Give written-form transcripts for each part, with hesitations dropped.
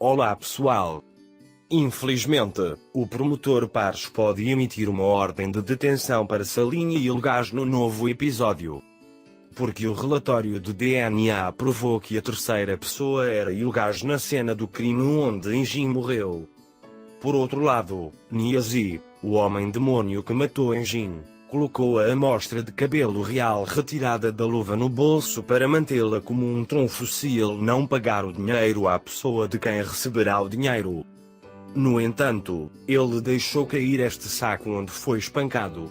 Olá pessoal. Infelizmente, o promotor Pares pode emitir uma ordem de detenção para Salim e Elgas no novo episódio. Porque o relatório do DNA provou que a terceira pessoa era Elgas na cena do crime onde Engin morreu. Por outro lado, Niazi, o homem-demônio que matou Engin, colocou a amostra de cabelo real retirada da luva no bolso para mantê-la como um trunfo se ele não pagar o dinheiro à pessoa de quem receberá o dinheiro. No entanto, ele deixou cair este saco onde foi espancado.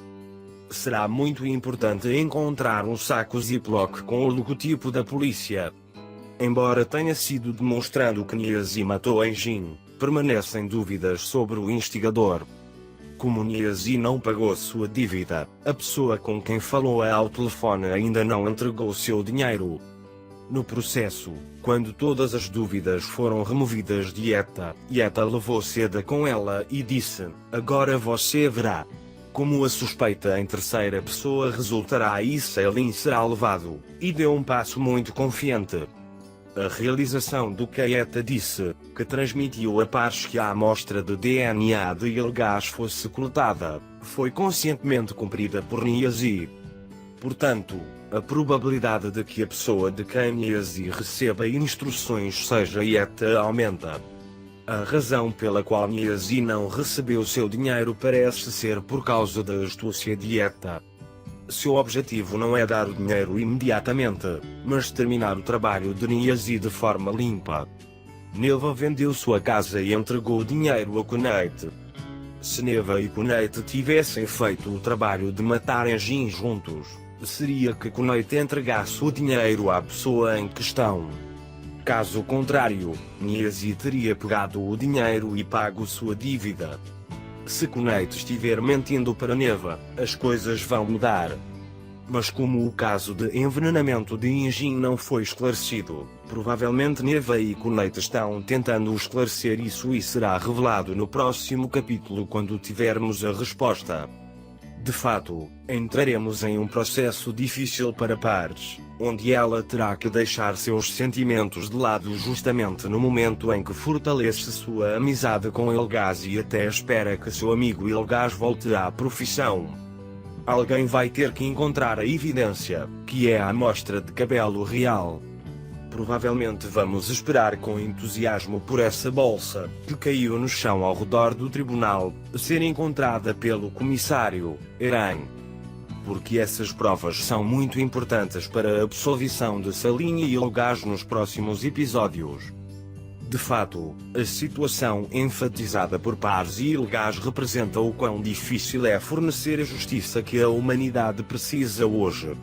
Será muito importante encontrar um saco Ziploc com o logotipo da polícia. Embora tenha sido demonstrado que Niazi matou Engin, permanecem dúvidas sobre o instigador. Como Niazi não pagou sua dívida, a pessoa com quem falou ao telefone ainda não entregou seu dinheiro. No processo, quando todas as dúvidas foram removidas de Yeta levou Seda com ela e disse: "Agora você verá." Como a suspeita em terceira pessoa resultará e Salim será levado, e deu um passo muito confiante. A realização do que Yeta disse, que transmitiu a Pares que a amostra de DNA de Elgas fosse coletada, foi conscientemente cumprida por Niazi. Portanto, a probabilidade de que a pessoa de quem Niazi receba instruções seja Yeta aumenta. A razão pela qual Niazi não recebeu seu dinheiro parece ser por causa da astúcia de Yeta. Seu objetivo não é dar o dinheiro imediatamente, mas terminar o trabalho de Niazi de forma limpa. Neva vendeu sua casa e entregou o dinheiro a Kunate. Se Neva e Kunate tivessem feito o trabalho de matar Engin juntos, seria que Kunate entregasse o dinheiro à pessoa em questão. Caso contrário, Niazi teria pegado o dinheiro e pago sua dívida. Se Kunate estiver mentindo para Neva, as coisas vão mudar. Mas como o caso de envenenamento de Engin não foi esclarecido, provavelmente Neva e Kunate estão tentando esclarecer isso e será revelado no próximo capítulo quando tivermos a resposta. De fato, entraremos em um processo difícil para Pares, onde ela terá que deixar seus sentimentos de lado justamente no momento em que fortalece sua amizade com Elgas e até espera que seu amigo Elgas volte à profissão. Alguém vai ter que encontrar a evidência, que é a amostra de cabelo real. Provavelmente vamos esperar com entusiasmo por essa bolsa, que caiu no chão ao redor do tribunal, ser encontrada pelo comissário, Eran. Porque essas provas são muito importantes para a absolvição de Salim e Elgas nos próximos episódios. De fato, a situação enfatizada por Pares e Elgas representa o quão difícil é fornecer a justiça que a humanidade precisa hoje.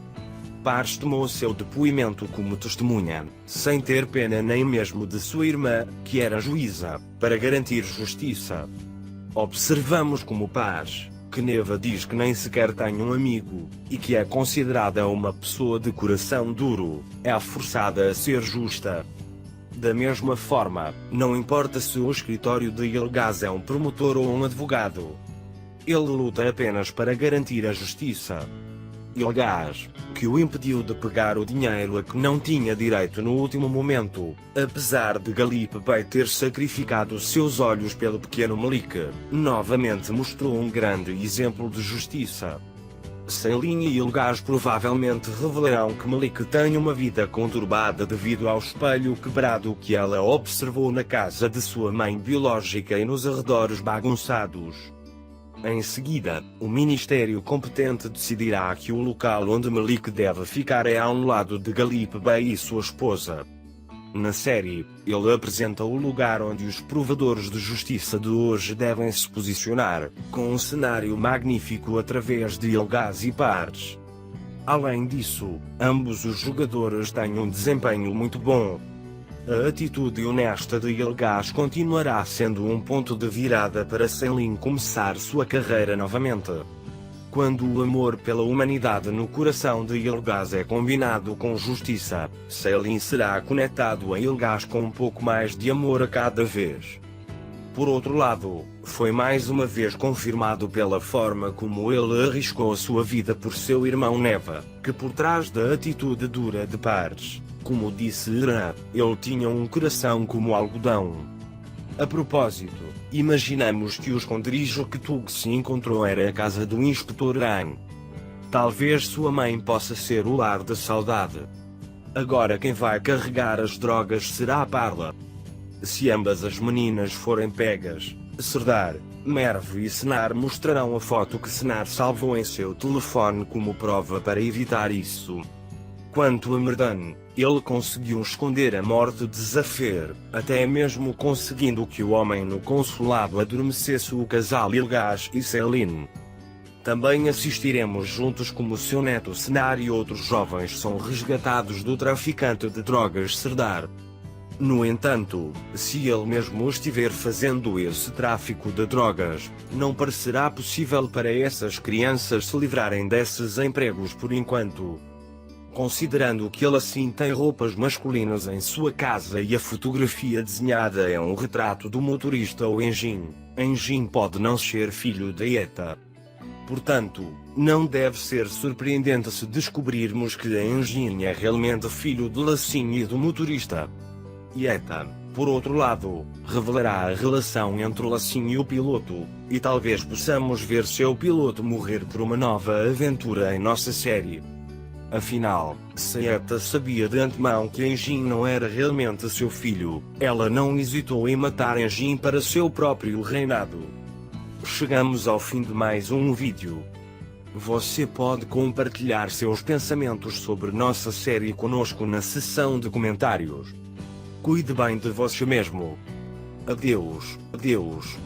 Pares tomou seu depoimento como testemunha, sem ter pena nem mesmo de sua irmã, que era juíza, para garantir justiça. Observamos como Pares, que Neva diz que nem sequer tem um amigo, e que é considerada uma pessoa de coração duro, é forçada a ser justa. Da mesma forma, não importa se o escritório de Elgas é um promotor ou um advogado. Ele luta apenas para garantir a justiça. Elgas, que o impediu de pegar o dinheiro a que não tinha direito no último momento, apesar de Galip Bey ter sacrificado seus olhos pelo pequeno Melik, novamente mostrou um grande exemplo de justiça. Salim e Elgas provavelmente revelarão que Melik tem uma vida conturbada devido ao espelho quebrado que ela observou na casa de sua mãe biológica e nos arredores bagunçados. Em seguida, o ministério competente decidirá que o local onde Melik deve ficar é ao lado de Galip Bey e sua esposa. Na série, ele apresenta o lugar onde os provadores de justiça de hoje devem se posicionar, com um cenário magnífico através de Elgas e Pares. Além disso, ambos os jogadores têm um desempenho muito bom. A atitude honesta de Elgas continuará sendo um ponto de virada para Salim começar sua carreira novamente. Quando o amor pela humanidade no coração de Elgas é combinado com justiça, Salim será conectado a Elgas com um pouco mais de amor a cada vez. Por outro lado, foi mais uma vez confirmado pela forma como ele arriscou a sua vida por seu irmão Neva, que por trás da atitude dura de Pares, como disse Eran, ele tinha um coração como algodão. A propósito, imaginamos que o esconderijo que Tug se encontrou era a casa do Inspetor Aang. Talvez sua mãe possa ser o lar da saudade. Agora quem vai carregar as drogas será a Parla. Se ambas as meninas forem pegas, Serdar, Merv e Sennar mostrarão a foto que Sennar salvou em seu telefone como prova para evitar isso. Quanto a Merdan, ele conseguiu esconder a morte de Zafir, até mesmo conseguindo que o homem no consulado adormecesse o casal Ilgaz e Celine. Também assistiremos juntos como seu neto Sennar e outros jovens são resgatados do traficante de drogas Serdar. No entanto, se ele mesmo estiver fazendo esse tráfico de drogas, não parecerá possível para essas crianças se livrarem desses empregos por enquanto. Considerando que ele assim tem roupas masculinas em sua casa e a fotografia desenhada é um retrato do motorista ou Enjin pode não ser filho de Eta. Portanto, não deve ser surpreendente se descobrirmos que Enjin é realmente filho de Lacin e do motorista. Eta, por outro lado, revelará a relação entre Lacin e o piloto, e talvez possamos ver seu piloto morrer por uma nova aventura em nossa série. Afinal, se Eta sabia de antemão que Enjin não era realmente seu filho, ela não hesitou em matar Enjin para seu próprio reinado. Chegamos ao fim de mais um vídeo. Você pode compartilhar seus pensamentos sobre nossa série conosco na seção de comentários. Cuide bem de você mesmo. Adeus, adeus.